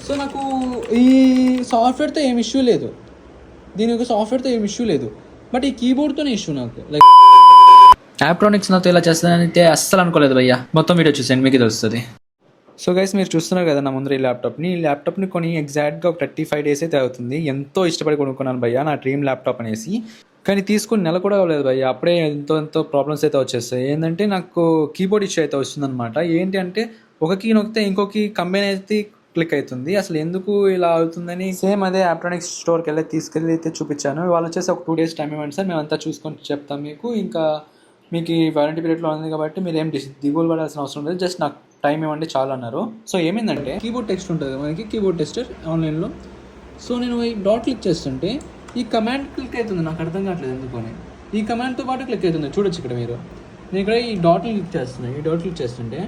So నాకు ఈ సాఫ్ట్వేర్తో ఏం ఇష్యూ లేదు, దీని యొక్క సాఫ్ట్వేర్తో ఏం ఇష్యూ లేదు, బట్ ఈ కీబోర్డ్తోనే ఇష్యూ నాకు. లైక్ యాప్ట్రానిక్స్ నాతో ఇలా చేస్తానని అయితే అస్సలు అనుకోలేదు భయ్యా. మొత్తం వీడియో చూసాను, మీకు తెలుస్తుంది. సో గైస్, మీరు చూస్తున్నారు కదా నా ముందర ఈ ల్యాప్టాప్ని కొని ఎగ్జాక్ట్గా ఒక 35 days అయితే అవుతుంది. ఎంతో ఇష్టపడి కొనుక్కున్నాను భయ్యా, నా డ్రీమ్ ల్యాప్టాప్ అనేసి. కానీ తీసుకుని నెల కూడా అవ్వలేదు భయ్యా, అప్పుడే ఎంతో ప్రాబ్లమ్స్ అయితే వచ్చేస్తాయి. ఏంటంటే నాకు కీబోర్డ్ ఇష్యూ అయితే వస్తుందన్నమాట. ఏంటి అంటే ఒక కీ నొక్కితే ఇంకో కీ కంబైన్ అయితే క్లిక్ అవుతుంది. అసలు ఎందుకు ఇలా అవుతుందని సేమ్ అదే ఎలక్ట్రానిక్స్ స్టోర్కి తీసుకెళ్ళి అయితే చూపించాను. వాళ్ళు వచ్చేసి ఒక 2 days టైం ఇవ్వండి సార్, మేమంతా చూసుకొని చెప్తాం మీకు. ఇంకా మీకు ఈ వారంటీ పీరియడ్లో ఉంది కాబట్టి మీరు ఏం దిగులు పడాల్సిన అవసరం లేదు, జస్ట్ నాకు టైం ఇవ్వండి చాలు అన్నారు. సో ఏమైందంటే కీబోర్డ్ టెక్స్ట్ ఉంటుంది మనకి, కీబోర్డ్ టెస్టర్ ఆన్లైన్లో. సో నేను ఈ డాట్ క్లిక్ చేస్తుంటే ఈ కమాండ్ క్లిక్ అవుతుంది, నాకు అర్థం కావట్లేదు ఎందుకని. ఈ కమాండ్తో పాటు క్లిక్ అవుతుంది, చూడొచ్చు ఇక్కడ మీరు. నేను ఇక్కడ ఈ డాట్లు క్లిక్ చేస్తున్నాను, ఈ డాట్ క్లిక్ చేస్తుంటే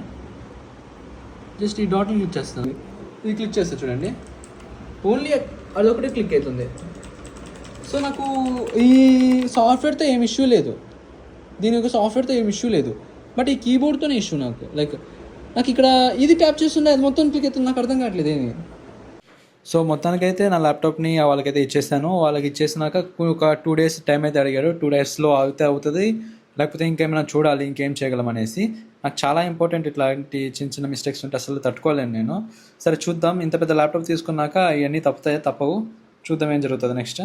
జస్ట్ ఈ డాట్లు క్లిక్ చేస్తున్నాను, ఇది క్లిక్ చేస్తే చూడండి ఓన్లీ అదొకటే క్లిక్ అవుతుంది. సో నాకు ఈ సాఫ్ట్వేర్తో ఏం ఇష్యూ లేదు, దీని యొక్క సాఫ్ట్వేర్తో ఏం ఇష్యూ లేదు, బట్ ఈ కీబోర్డ్తోనే ఇష్యూ నాకు. లైక్ నాకు ఇక్కడ ఇది ట్యాప్ చేస్తుంటే అది మొత్తం క్లిక్ అవుతుంది, నాకు అర్థం కావట్లేదు ఏమి. సో మొత్తానికైతే నా ల్యాప్టాప్ని వాళ్ళకైతే ఇచ్చేసాను. వాళ్ళకి ఇచ్చేసినాక ఒక 2 days టైం అయితే అడిగారు. 2 daysలో అవుతుంది, లేకపోతే ఇంకేమైనా చూడాలి, ఇంకేం చేయగలం అనేసి. నాకు చాలా ఇంపార్టెంట్, ఇట్లాంటి చిన్న మిస్టేక్స్ ఉంటే అసలు తట్టుకోలేను నేను. సరే చూద్దాం, ఇంత పెద్ద ల్యాప్టాప్ తీసుకున్నాక ఇవన్నీ తప్పవు. చూద్దాం ఏం జరుగుతుంది నెక్స్ట్.